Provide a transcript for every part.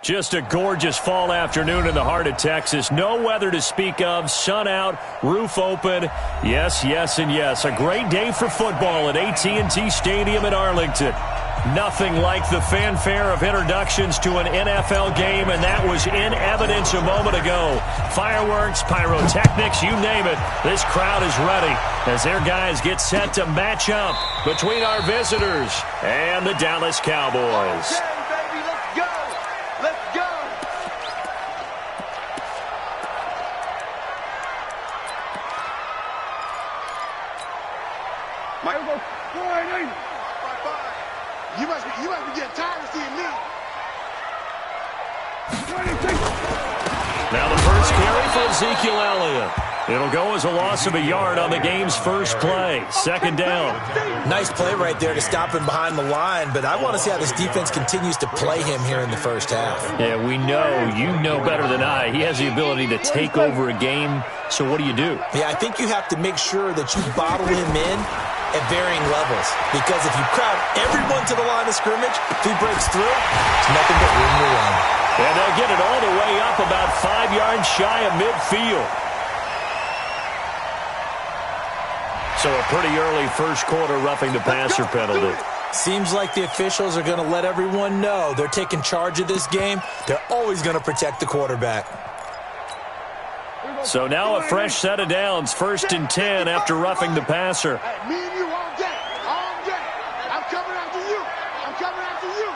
Just a gorgeous fall afternoon in the heart of Texas. No weather to speak of. Sun out, roof open. Yes, yes, and yes. A great day for football at AT&T Stadium in Arlington. Nothing like the fanfare of introductions to an NFL game, and that was in evidence a moment ago. Fireworks, pyrotechnics, you name it. This crowd is ready as their guys get set to match up between our visitors and the Dallas Cowboys. You must be getting tired of seeing me. Now the first carry for Ezekiel Elliott. It'll go as a loss of a yard on the game's first play. Second down. Nice play right there to stop him behind the line, but I want to see how this defense continues to play him here in the first half. Yeah, we know. You know better than I. He has the ability to take over a game, so what do you do? Yeah, I think you have to make sure that you bottle him in at varying levels, because if you crowd everyone to the line of scrimmage, if he breaks through, it's nothing but room to run. And they'll get it all the way up about 5 yards shy of midfield. So a pretty early first quarter roughing the passer penalty. Seems like the officials are going to let everyone know they're taking charge of this game. They're always going to protect the quarterback. So now a fresh set of downs, 1st and 10 after roughing the passer. Hey, me and you all day, all day. I'm coming after you. I'm coming after you.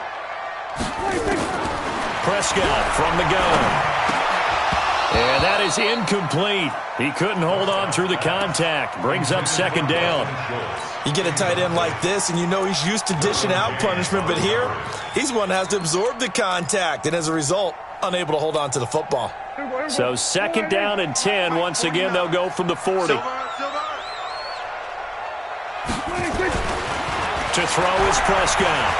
Prescott from the gun. And that is incomplete. He couldn't hold on through the contact. Brings up second down. You get a tight end like this, and you know he's used to dishing out punishment, but here, he's one that has to absorb the contact, and as a result, unable to hold on to the football. So second down and 10. Once again, they'll go from the 40. To throw is Prescott.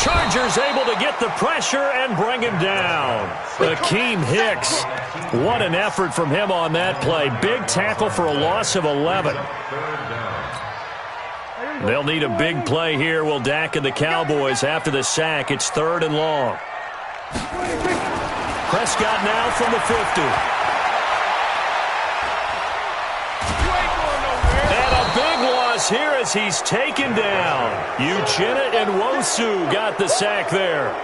Chargers able to get the pressure and bring him down. Akeem Hicks. What an effort from him on that play. Big tackle for a loss of 11. They'll need a big play here. Will Dak and the Cowboys after the sack. It's 3rd and long. Prescott now from the 50. And a big loss here as he's taken down. Uchenna and Nwosu got the sack there.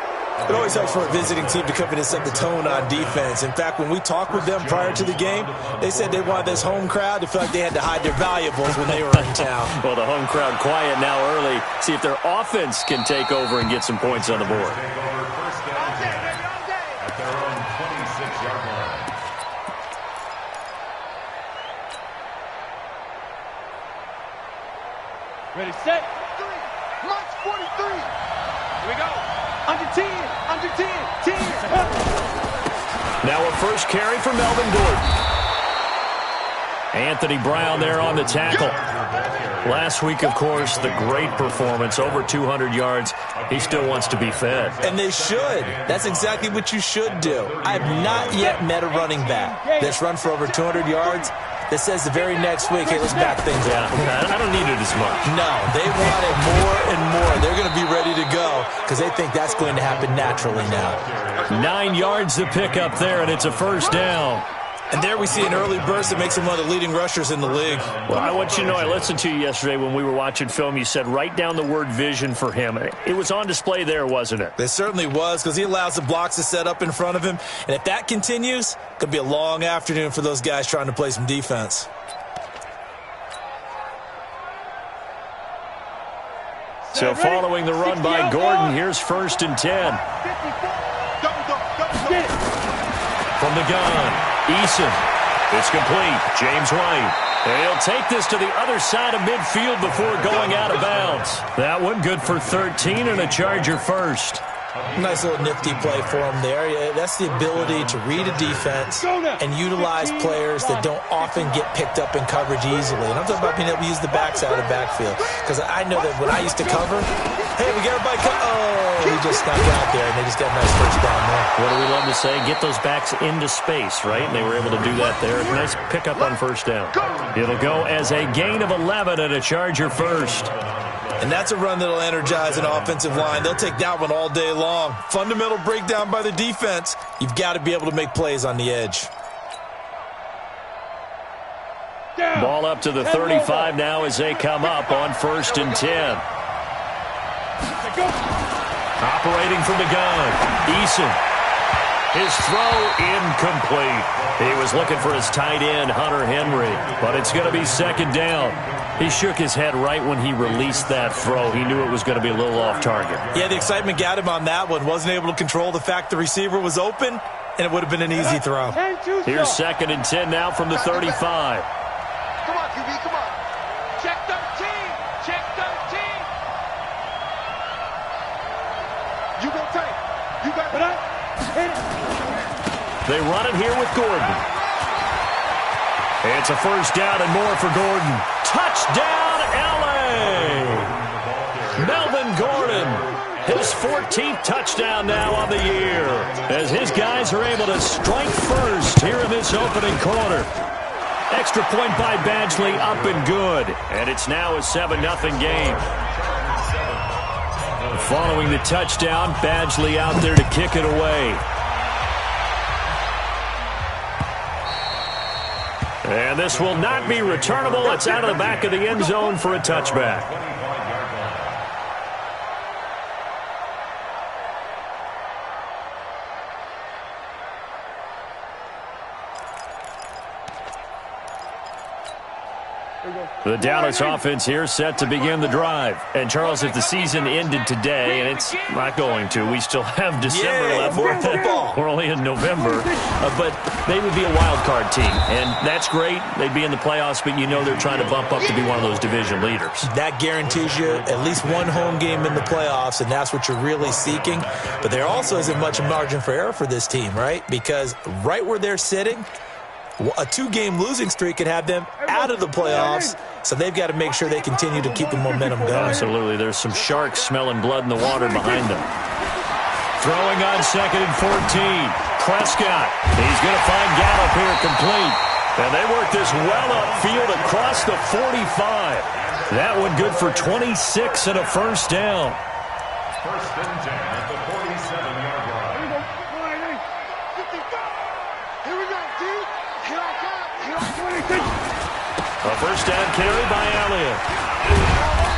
It always helps for a visiting team to come in and set the tone on defense. In fact, when we talked with them prior to the game, they said they wanted this home crowd to feel like they had to hide their valuables when they were in town. Well, the home crowd quiet now early. See if their offense can take over and get some points on the board. Ready, set. March 43. Here we go. Under 10, under 10, 10. Now a first carry for Melvin Gordon. Anthony Brown there on the tackle. Last week, of course, the great performance, over 200 yards. He still wants to be fed. And they should. That's exactly what you should do. I have not yet met a running back that's run for over 200 yards that says the very next week, hey, let's back things up. I don't need it as much. No, they want it more and more. They're going to be ready to go because they think that's going to happen naturally now. 9 yards to pick up there, and it's a first down. And there we see an early burst that makes him one of the leading rushers in the league. Well, I want you to know, I listened to you yesterday when we were watching film. You said write down the word vision for him. It was on display there, wasn't it? It certainly was, because he allows the blocks to set up in front of him. And if that continues, it could be a long afternoon for those guys trying to play some defense. So following the run by Gordon, here's 1st and 10. From the gun. Eason. It's complete. James White. And he'll take this to the other side of midfield before going out of bounds. That one good for 13 and a Charger first. Nice little nifty play for him there. That's the ability to read a defense and utilize players that don't often get picked up in coverage easily. And I'm talking about being able to use the backside of the backfield. Because I know that when I used to cover, hey, we got everybody he just snuck out there, and they just got a nice first down there. What do we love to say? Get those backs into space, right? And they were able to do that there. Nice pickup on first down. It'll go as a gain of 11 and a Charger first. And that's a run that'll energize an offensive line. They'll take that one all day long. Fundamental breakdown by the defense. You've got to be able to make plays on the edge. Ball up to the 35 now as they come up on 1st and 10. Operating from the gun, Eason. His throw incomplete. He was looking for his tight end, Hunter Henry, but it's going to be 2nd down. He shook his head right when he released that throw. He knew it was going to be a little off target. Yeah, the excitement got him on that one. Wasn't able to control the fact the receiver was open, and it would have been an easy throw. Here's 2nd and 10 now from the 35. Come on, QB, come on. Check 13. Check 13. You go take. You got it. They run it here with Gordon. It's a 1st down and more for Gordon. Touchdown, L.A. Melvin Gordon, his 14th touchdown now on the year, as his guys are able to strike first here in this opening quarter. Extra point by Badgley, up and good. And it's now a 7-0 game. Following the touchdown, Badgley out there to kick it away. And this will not be returnable. It's out of the back of the end zone for a touchback. The Dallas offense here set to begin the drive. And, Charles, if the season ended today, and it's not going to, we still have December left. More football. We're only in November. But they would be a wild card team. And that's great. They'd be in the playoffs, but you know they're trying to bump up to be one of those division leaders. That guarantees you at least one home game in the playoffs, and that's what you're really seeking. But there also isn't much margin for error for this team, right? Because right where they're sitting, a 2-game losing streak could have them out of the playoffs, so they've got to make sure they continue to keep the momentum going. Absolutely. There's some sharks smelling blood in the water behind them. Throwing on 2nd and 14. Prescott. He's going to find Gallup here complete. And they work this well upfield across the 45. That one good for 26 and a 1st down. 1st and 10 at the 47-yard line. Here we go, D. Here I come. A 1st down carry by Elliott.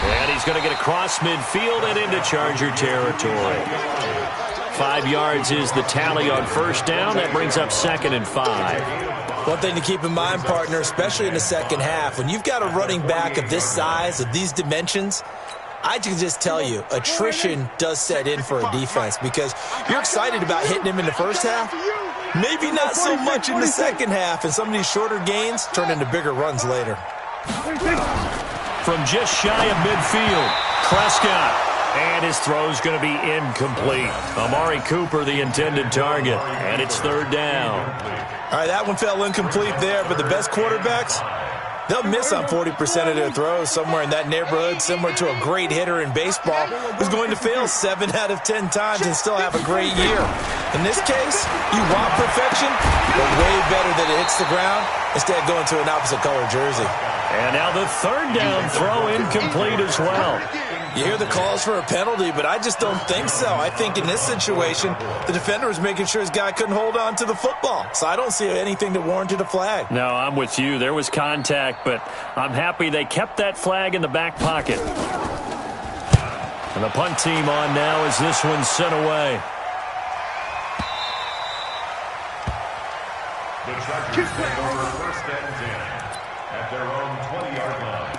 And he's going to get across midfield and into Charger territory. 5 yards is the tally on 1st down. That brings up 2nd and 5. One thing to keep in mind, partner, especially in the second half, when you've got a running back of this size, of these dimensions, I can just tell you, attrition does set in for a defense because you're excited about hitting him in the first half. Maybe not so much in the second half, and some of these shorter gains turn into bigger runs later. From just shy of midfield, Prescott. And his throw's going to be incomplete. Amari Cooper, the intended target. And it's 3rd down. All right, that one fell incomplete there, but the best quarterbacks, they'll miss on 40% of their throws, somewhere in that neighborhood, similar to a great hitter in baseball who's going to fail 7 out of 10 times and still have a great year. In this case, you want perfection, but way better that it hits the ground instead of going to an opposite color jersey. And now the 3rd down throw incomplete as well. You hear the calls for a penalty, but I just don't think so. I think in this situation, the defender was making sure his guy couldn't hold on to the football. So I don't see anything that warranted a flag. No, I'm with you. There was contact, but I'm happy they kept that flag in the back pocket. And the punt team on now as this one's sent away. The Chargers take over 1st and 10 at their own 20-yard line.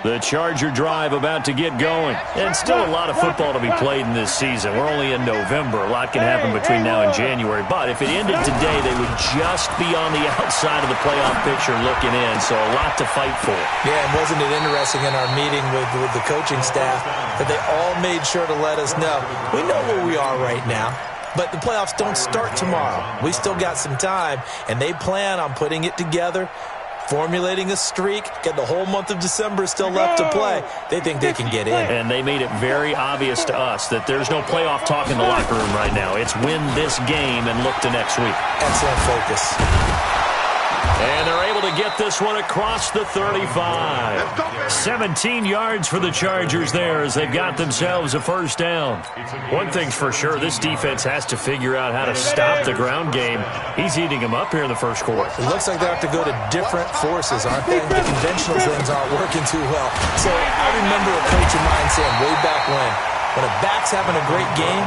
The Charger drive about to get going. And still a lot of football to be played in this season. We're only in November. A lot can happen between now and January. But if it ended today, they would just be on the outside of the playoff picture looking in. So a lot to fight for. Yeah, and wasn't it interesting in our meeting with the coaching staff that they all made sure to let us know, we know where we are right now. But the playoffs don't start tomorrow. We still got some time, and they plan on putting it together formulating a streak, get the whole month of December still left to play. They think they can get in. And they made it very obvious to us that there's no playoff talk in the locker room right now. It's win this game and look to next week. Excellent focus. And they're able to get this one across the 35. 17 yards for the Chargers there as they've got themselves a first down. One thing's for sure, this defense has to figure out how to stop the ground game. He's eating them up here in the first quarter. It looks like they have to go to different forces, aren't they? The conventional things aren't working too well. So I remember a coach of mine saying way back when a back's having a great game,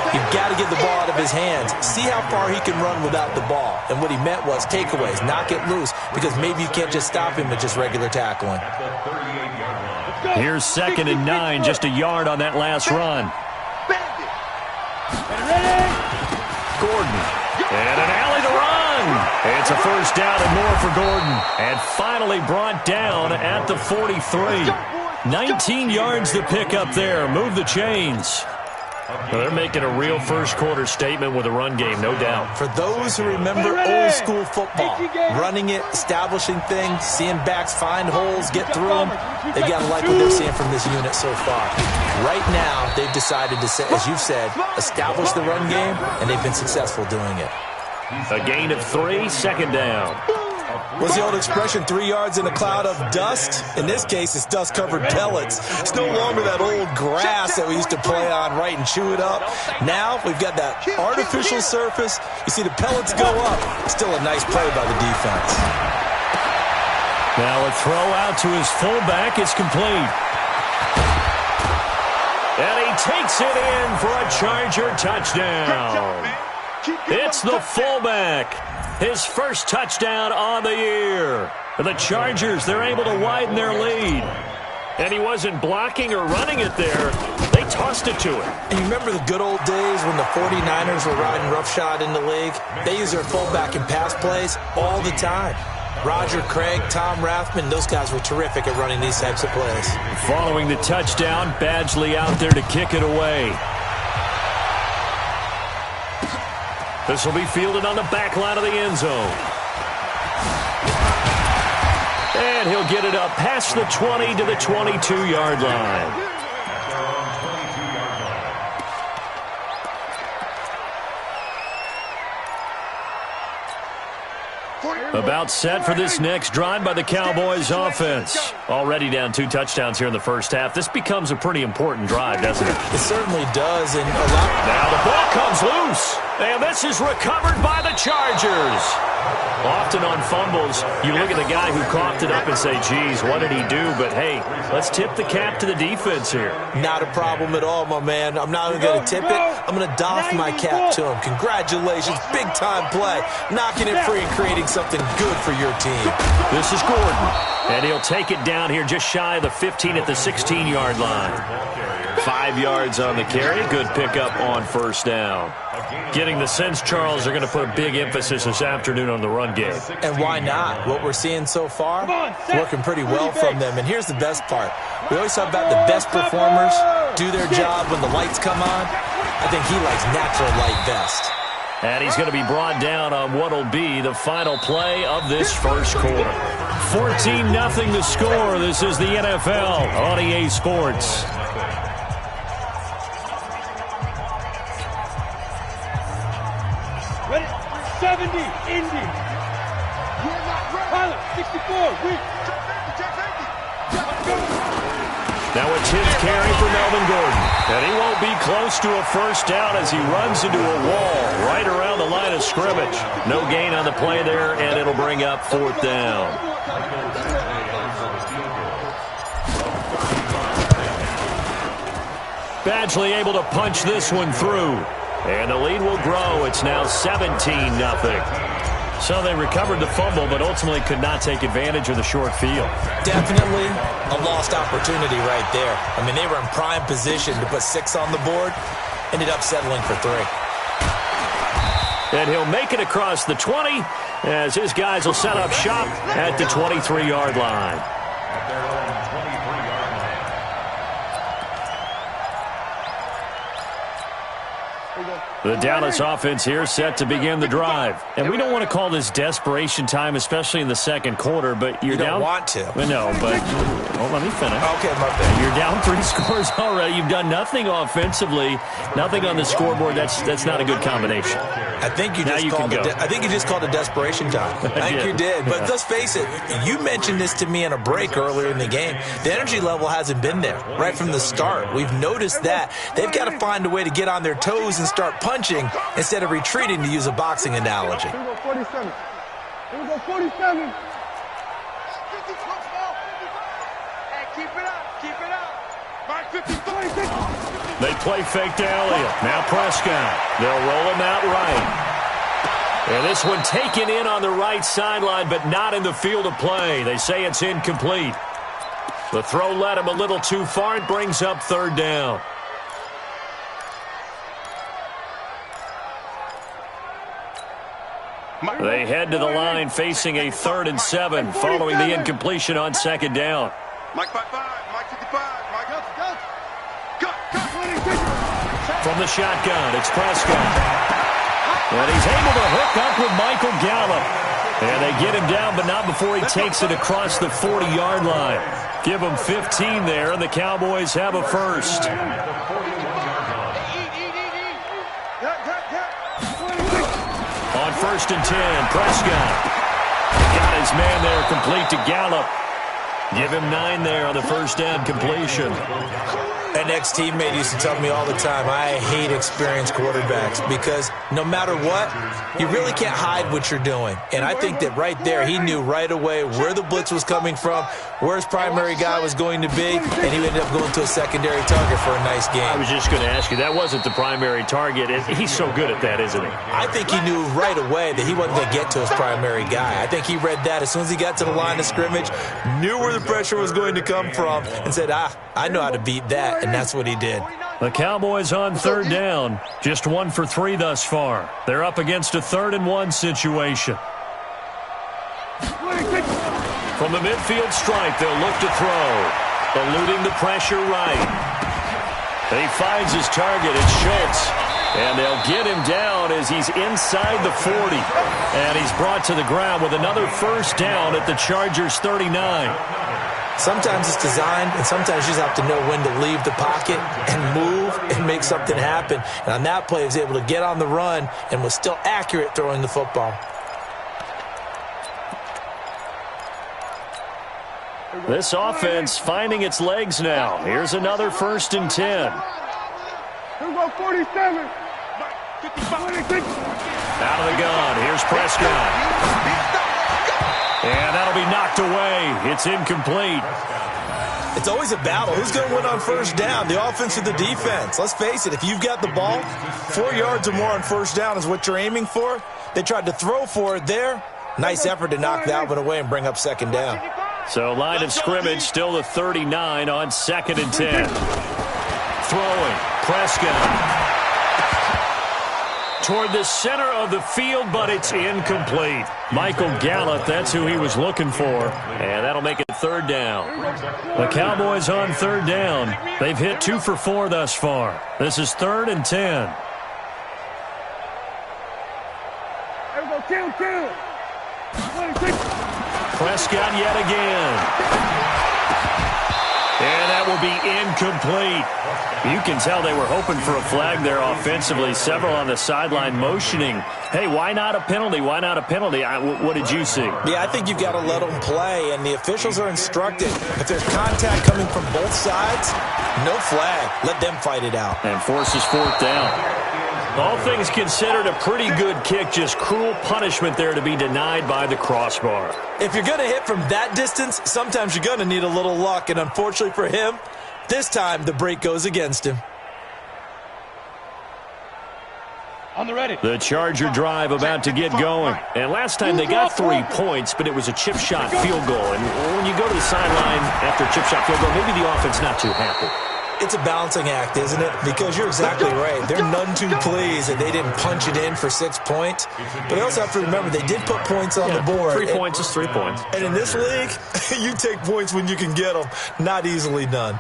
you've got to get the ball out of his hands. See how far he can run without the ball. And what he meant was takeaways, knock it loose, because maybe you can't just stop him with just regular tackling. Here's 2nd and 9, just a yard on that last run. Gordon, and an alley to run. It's a first down and more for Gordon. And finally brought down at the 43. 19 yards to pick up there. Move the chains. Well, they're making a real first-quarter statement with a run game, no doubt. For those who remember old-school football, running it, establishing things, seeing backs find holes, get through them, they've got to like what they're seeing from this unit so far. Right now, they've decided to, as you've said, establish the run game, and they've been successful doing it. A gain of 3, 2nd down. What's the old expression, 3 yards in a cloud of dust? In this case, it's dust-covered pellets. It's no longer that old grass that we used to play on, right, and chew it up. Now we've got that artificial surface. You see the pellets go up. Still a nice play by the defense. Now a throw out to his fullback. It's complete. And he takes it in for a Charger touchdown. It's the fullback. His first touchdown on the year. The Chargers, they're able to widen their lead. And he wasn't blocking or running it there. They tossed it to him. And you remember the good old days when the 49ers were riding roughshod in the league? They used their fullback in pass plays all the time. Roger Craig, Tom Rathman, those guys were terrific at running these types of plays. Following the touchdown, Badgley out there to kick it away. This will be fielded on the back line of the end zone. And he'll get it up past the 20 to the 22-yard line. About set for this next drive by the Cowboys offense. Already down 2 touchdowns here in the first half. This becomes a pretty important drive, doesn't it? It certainly does. And now the ball comes loose. And this is recovered by the Chargers. Often on fumbles, you look at the guy who coughed it up and say, geez, what did he do? But, hey, let's tip the cap to the defense here. Not a problem at all, my man. I'm not even going to tip it. I'm going to doff my cap to him. Congratulations. Big-time play. Knocking it free and creating something good for your team. This is Gordon. And he'll take it down here just shy of the 15 at the 16-yard line. 5 yards on the carry. Good pickup on first down. Getting the sense, Charles, they're going to put a big emphasis this afternoon on the run game. And why not? What we're seeing so far, working pretty well from them. And here's the best part. We always talk about the best performers do their job when the lights come on. I think he likes natural light best. And he's going to be brought down on what will be the final play of this first quarter. 14-0 the score. This is the NFL on EA Sports. Ready? 70, Indy. Pilot, 64, Now it's his carry for Melvin Gordon. And he won't be close to a first down as he runs into a wall right around the line of scrimmage. No gain on the play there, and it'll bring up 4th down. Badgley able to punch this one through. And the lead will grow. It's now 17-0. So they recovered the fumble, but ultimately could not take advantage of the short field. Definitely a lost opportunity right there. I mean, they were in prime position to put 6 on the board. Ended up settling for 3. And he'll make it across the 20 as his guys will set up shop at the 23-yard line. At their own 23-yard line. Here we go. The Dallas offense here set to begin the drive. And we don't want to call this desperation time, especially in the second quarter, but you're down. You don't want to. No, but let me finish. Okay, my bad. You're down 3 scores already. You've done nothing offensively, nothing on the scoreboard. That's not a good combination. I think you just called it desperation time. I think you did. But let's face it, you mentioned this to me in a break earlier in the game. The energy level hasn't been there right from the start. We've noticed that. They've got to find a way to get on their toes and start punching instead of retreating, to use a boxing analogy. Here we go, 47. Here we go, 47. Hey, keep it up. Keep it up. Mark 53. They play fake to Elliott. Now Prescott. They'll roll him out right. And this one taken in on the right sideline, but not in the field of play. They say it's incomplete. The throw led him a little too far. It brings up 3rd down. They head to the line facing a 3rd and 7 following the incompletion on 2nd down. Mike 55. Mike 55. Mike, go. From the shotgun, it's Prescott. And he's able to hook up with Michael Gallup. And they get him down, but not before he takes it across the 40-yard line. Give him 15 there, and the Cowboys have a first. On 1st and 10, Prescott. Got his man there, complete to Gallup. Give him 9 there on the first down completion. An ex-teammate used to tell me all the time, I hate experienced quarterbacks because no matter what, you really can't hide what you're doing. And I think that right there, he knew right away where the blitz was coming from, where his primary guy was going to be, and he ended up going to a secondary target for a nice game. I was just going to ask you, that wasn't the primary target. He's so good at that, isn't he? I think he knew right away that he wasn't going to get to his primary guy. I think he read that as soon as he got to the line of scrimmage, knew where the pressure was going to come from, and said, I know how to beat that. And that's what he did. The Cowboys on 3rd down. Just 1 for 3 thus far. They're up against a 3rd and 1 situation. From the midfield stripe, they'll look to throw. Eluding the pressure right. He finds his target. It's Schultz. And they'll get him down as he's inside the 40. And he's brought to the ground with another first down at the Chargers' 39. Sometimes it's designed, and sometimes you just have to know when to leave the pocket and move and make something happen. And on that play, he was able to get on the run and was still accurate throwing the football. This offense finding its legs now. Here's another 1st and 10. Here we go, 47. Out of the gun. Here's Prescott. And that'll be knocked away. It's incomplete. It's always a battle. Who's going to win on 1st down, the offense or the defense? Let's face it, if you've got the ball, 4 yards or more on 1st down is what you're aiming for. They tried to throw for it there. Nice effort to knock that one away and bring up 2nd down. So line of scrimmage still the 39 on 2nd and 10. Throwing. Prescott. Toward the center of the field, but it's incomplete. Michael Gallup, that's who he was looking for. And that'll make it 3rd down. The Cowboys on 3rd down. They've hit 2 for 4 thus far. This is 3rd and 10. Here we go, kill. Prescott yet again. And that will be incomplete. You can tell they were hoping for a flag there offensively. Several on the sideline motioning, hey, why not a penalty? Why not a penalty? What did you see? Yeah, I think you've got to let them play, and the officials are instructed. If there's contact coming from both sides, no flag. Let them fight it out. And forces 4th down. All things considered, a pretty good kick, just cruel punishment there to be denied by the crossbar. If you're going to hit from that distance, sometimes you're going to need a little luck, and unfortunately for him, this time the break goes against him. On the ready. The Charger drive about to get going. And last time they got 3 points, but it was a chip shot field goal. And when you go to the sideline after a chip shot field goal, maybe the offense not too happy. It's a balancing act, isn't it? Because you're exactly right. They're none too pleased that they didn't punch it in for 6 points. But they also have to remember they did put points on the board. 3 points is 3 points. And in this league, you take points when you can get them. Not easily done.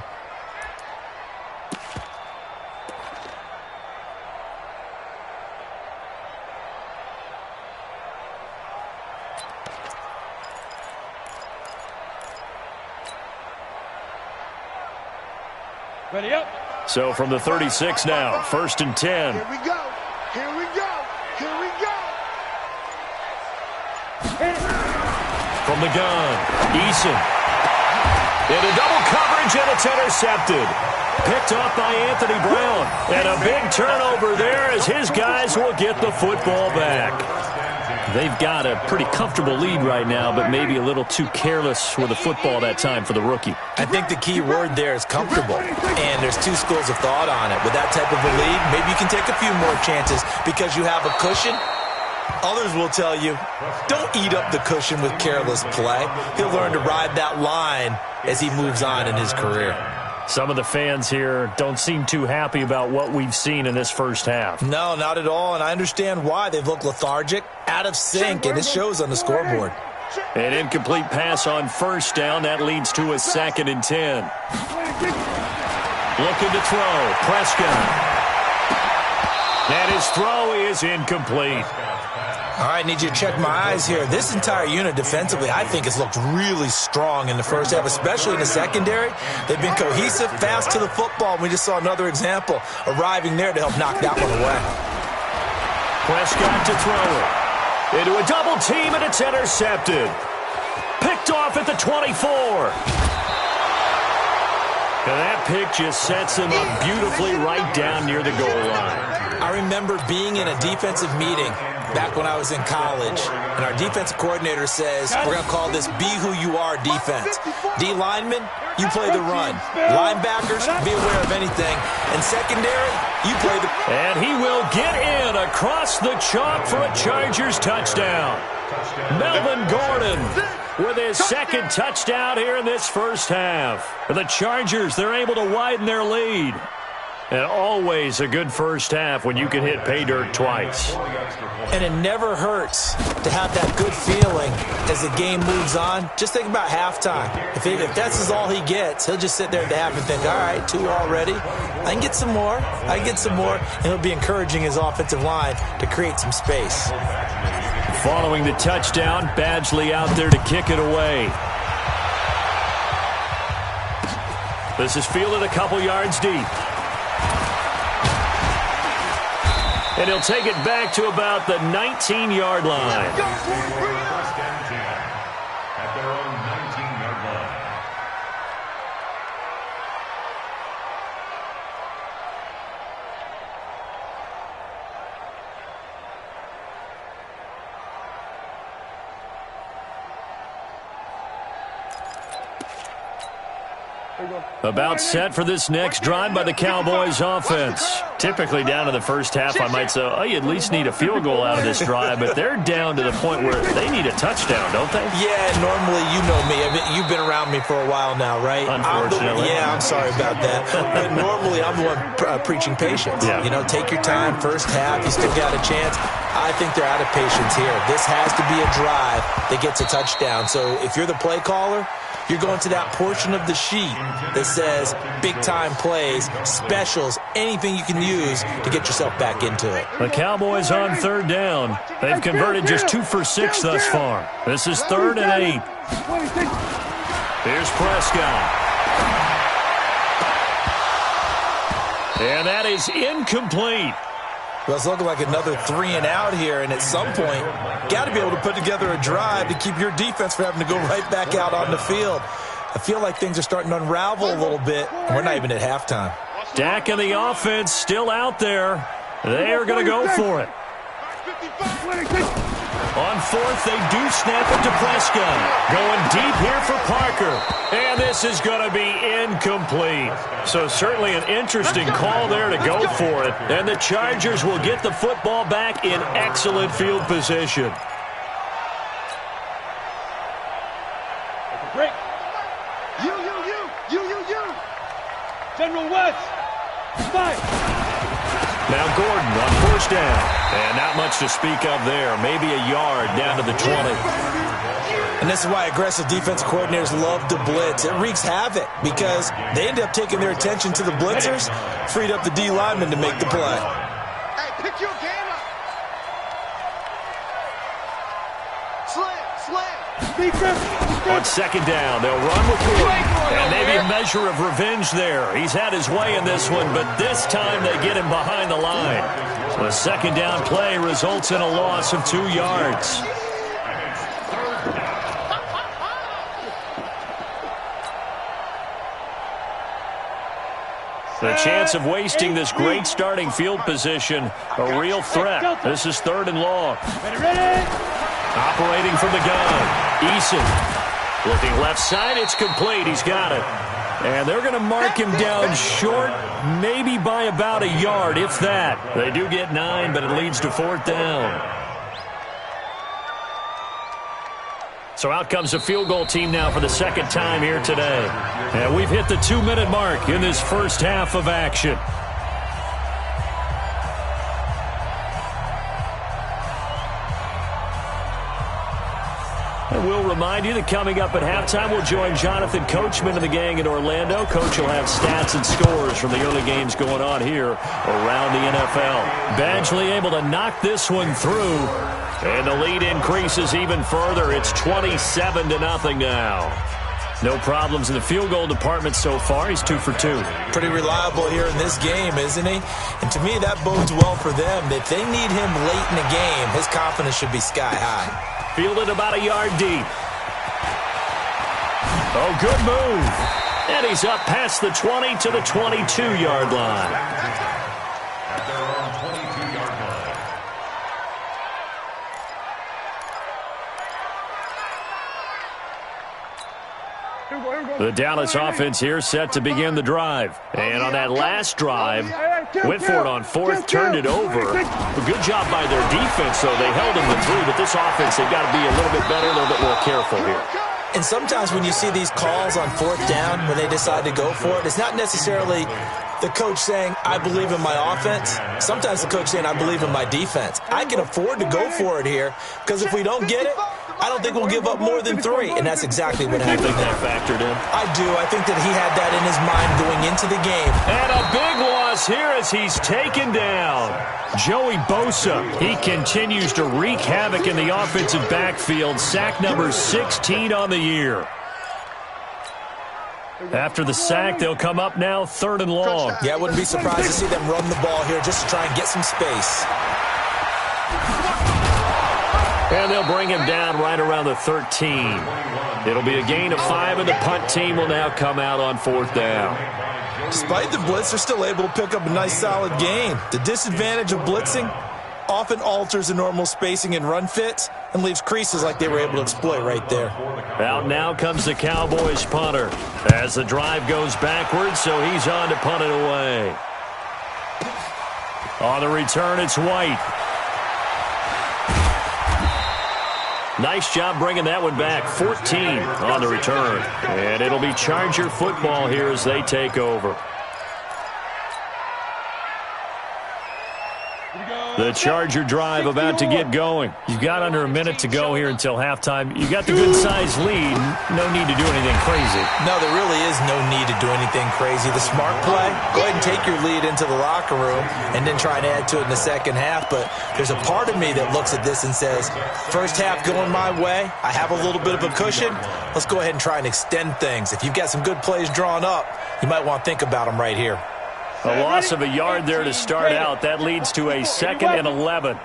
Ready up. So from the 36 now, 1st and 10. Here we go. Here we go. Here we go. From the gun, Eason. Into double coverage, and it's intercepted. Picked off by Anthony Brown. And a big turnover there as his guys will get the football back. They've got a pretty comfortable lead right now, but maybe a little too careless with the football that time for the rookie. I think the key word there is comfortable, and there's two schools of thought on it. With that type of a lead, maybe you can take a few more chances because you have a cushion. Others will tell you, don't eat up the cushion with careless play. He'll learn to ride that line as he moves on in his career. Some of the fans here don't seem too happy about what we've seen in this first half. No, not at all, and I understand why. They've looked lethargic, out of sync, and it shows on the scoreboard. An incomplete pass on 1st down. That leads to a 2nd and 10. Looking to throw. Prescott. And his throw is incomplete. All right, need you to check my eyes here. This entire unit defensively, I think, has looked really strong in the first half, especially in the secondary. They've been cohesive, fast to the football. We just saw another example arriving there to help knock that one away. Prescott to throw it. Into a double team, and it's intercepted. Picked off at the 24. And that pick just sets him up beautifully right down near the goal line. I remember being in a defensive meeting back when I was in college, and our defensive coordinator says, we're going to call this Be Who You Are defense. D linemen, you play the run. Linebackers, be aware of anything. And secondary, you play the... And he will get in across the chalk for a Chargers touchdown. Melvin Gordon with his 2nd touchdown here in this first half. For the Chargers, they're able to widen their lead. And always a good first half when you can hit pay dirt twice. And it never hurts to have that good feeling as the game moves on. Just think about halftime. If that's all he gets, he'll just sit there at the half and think, all right, 2 already. I can get some more. I can get some more. And he'll be encouraging his offensive line to create some space. Following the touchdown, Badgley out there to kick it away. This is fielded a couple yards deep. And he'll take it back to about the 19-yard line. 1st and 10 at their own 19-yard line. About set for this next drive by the Cowboys offense. Typically down to the first half, I might say, oh, you at least need a field goal out of this drive, but they're down to the point where they need a touchdown, don't they? Yeah, normally, you know me. You've been around me for a while now, right? Unfortunately. I'm sorry about that. But normally, I'm the one preaching patience. Yeah. You know, take your time, first half, you still got a chance. I think they're out of patience here. This has to be a drive that gets a touchdown. So if you're the play caller, you're going to that portion of the sheet that says big-time plays, specials, anything you can use to get yourself back into it. The Cowboys on 3rd down. They've converted just 2 for 6 thus far. This is 3rd and 8. Here's Prescott. And that is incomplete. Well, it's looking like another 3 and out here, and at some point, got to be able to put together a drive to keep your defense from having to go right back out on the field. I feel like things are starting to unravel a little bit, and we're not even at halftime. Dak and the offense still out there. They are going to go for it. On 4th, they do snap it to Prescott. Going deep here for Parker. And this is going to be incomplete. So certainly an interesting call there to go for it. And the Chargers will get the football back in excellent field position. Break. You. General West. 5. Now Gordon on 1st down. And not much to speak of there. Maybe a yard down to the 20. And this is why aggressive defensive coordinators love to blitz. It wreaks havoc because they end up taking their attention to the blitzers, freed up the D lineman to make the play. Hey, pick your game up. Slant. On second down, they'll run with Gordon. And maybe a measure of revenge there. He's had his way in this one, but this time they get him behind the line. So a second down play results in a loss of 2 yards. The chance of wasting this great starting field position, a real threat. This is 3rd and long. Operating from the gun, Eason. Looking left side, it's complete. He's got it. And they're going to mark him down short, maybe by about a yard, if that. They do get 9, but it leads to 4th down. So out comes the field goal team now for the second time here today. And we've hit the 2-minute mark in this first half of action. And we'll remind you that coming up at halftime, we'll join Jonathan Coachman and the gang in Orlando. Coach will have stats and scores from the early games going on here around the NFL. Badgley able to knock this one through. And the lead increases even further. It's 27-0 now. No problems in the field goal department so far. He's 2 for 2. Pretty reliable here in this game, isn't he? And to me, that bodes well for them. If they need him late in the game, his confidence should be sky high. Fielded about a yard deep. Oh, good move. And he's up past the 20 to the 22-yard line. At their own 22-yard line. The Dallas offense here set to begin the drive. And on that last drive, went for it on 4th, turned it over. A good job by their defense, though. They held them to 3, but this offense, they've got to be a little bit better, a little bit more careful here. And sometimes when you see these calls on 4th down, when they decide to go for it, it's not necessarily the coach saying, I believe in my offense. Sometimes the coach saying, I believe in my defense. I can afford to go for it here because if we don't get it, I don't think we'll give up more than 3, and that's exactly what happened. You think that factored in? I do. I think that he had that in his mind going into the game. And a big loss here as he's taken down. Joey Bosa, he continues to wreak havoc in the offensive backfield. Sack number 16 on the year. After the sack, they'll come up now 3rd and long. Yeah, I wouldn't be surprised to see them run the ball here just to try and get some space. And they'll bring him down right around the 13. It'll be a gain of 5, and the punt team will now come out on 4th down. Despite the blitz, they're still able to pick up a nice, solid gain. The disadvantage of blitzing often alters the normal spacing and run fits and leaves creases like they were able to exploit right there. Out now comes the Cowboys punter as the drive goes backwards, so he's on to punt it away. On the return, it's White. Nice job bringing that one back. 14 on the return. And it'll be Charger football here as they take over. The Charger drive about to get going. You've got under a minute to go here until halftime. You got the good-sized lead. No need to do anything crazy. No, there really is no need to do anything crazy. The smart play, go ahead and take your lead into the locker room and then try and add to it in the second half. But there's a part of me that looks at this and says, first half going my way, I have a little bit of a cushion. Let's go ahead and try and extend things. If you've got some good plays drawn up, you might want to think about them right here. A loss of a yard there to start out. That leads to a 2nd and 11.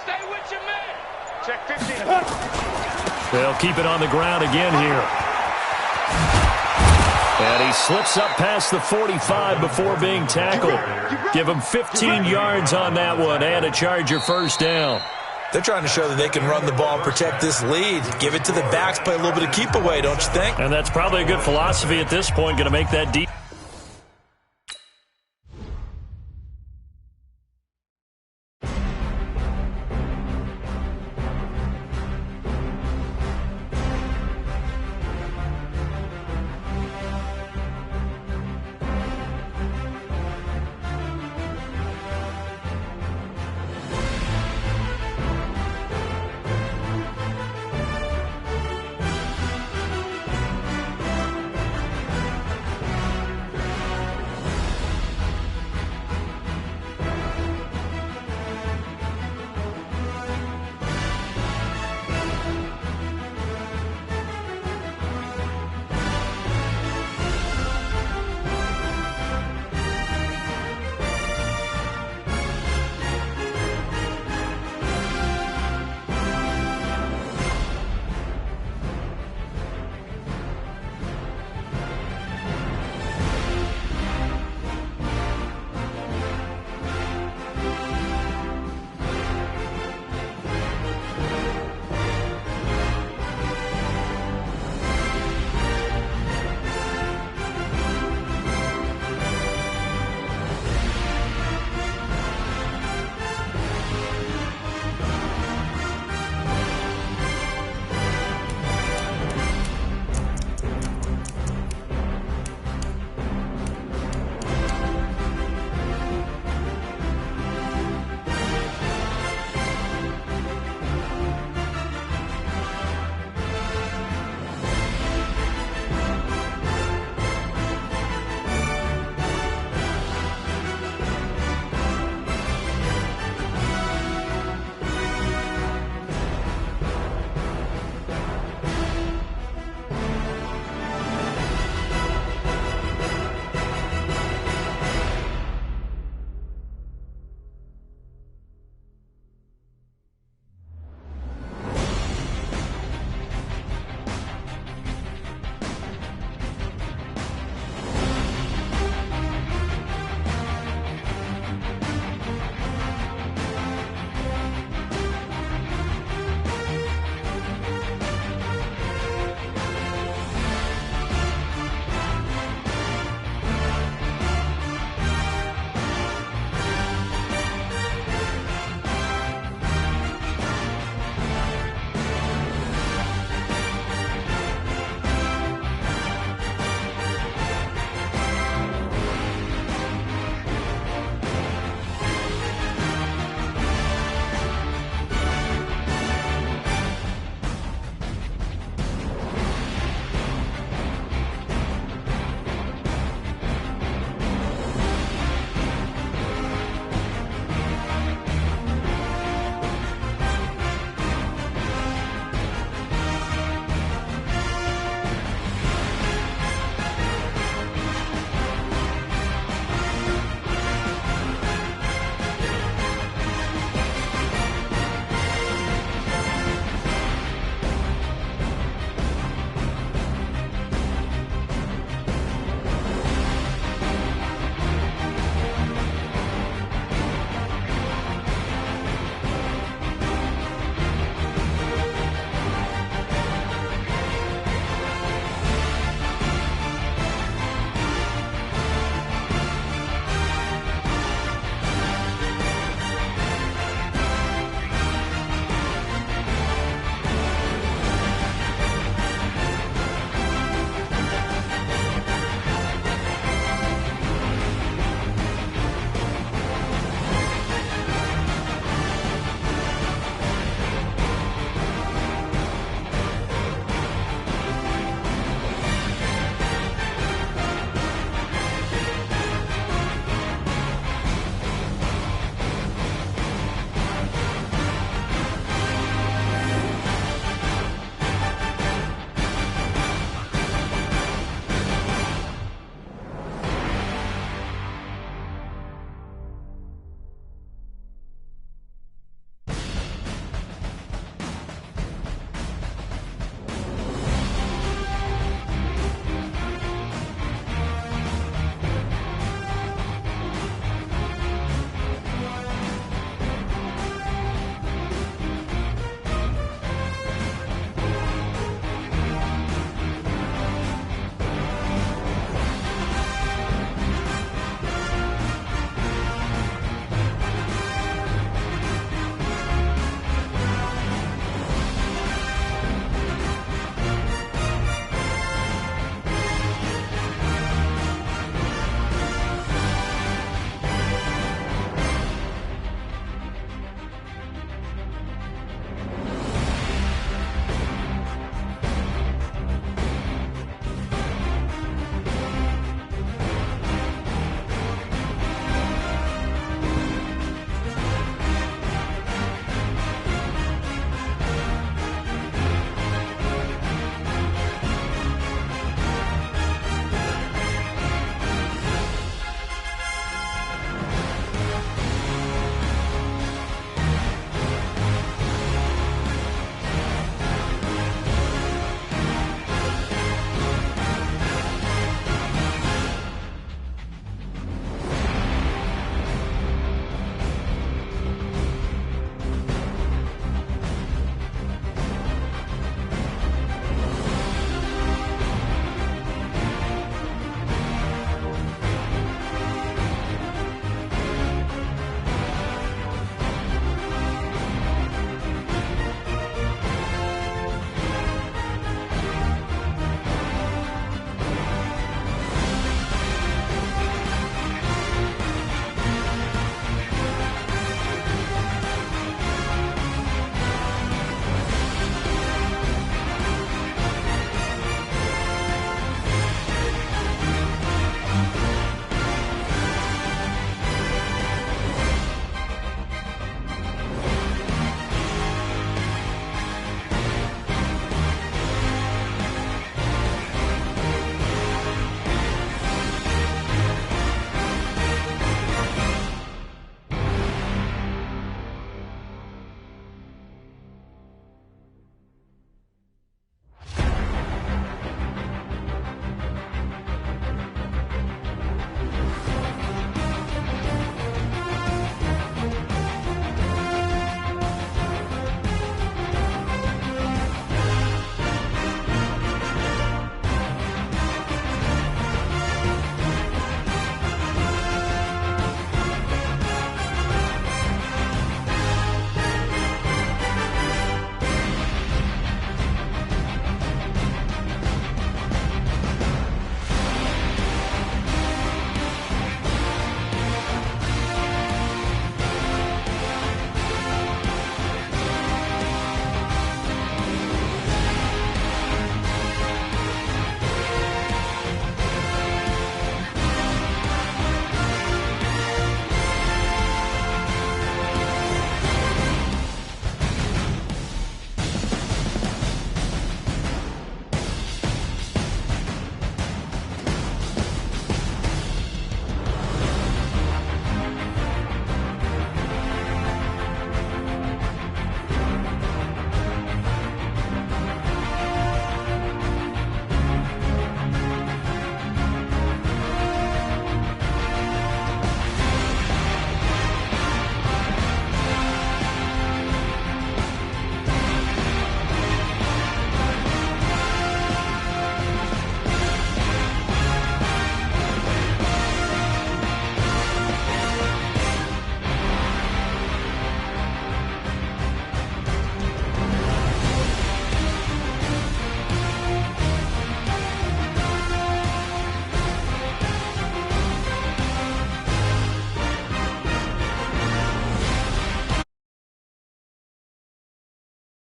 Stay with your man. Check 15. They'll keep it on the ground again here. And he slips up past the 45 before being tackled. Give him 15 yards on that one and a Charger first down. They're trying to show that they can run the ball and protect this lead. Give it to the backs, play a little bit of keep away, don't you think? And that's probably a good philosophy at this point, going to make that deep.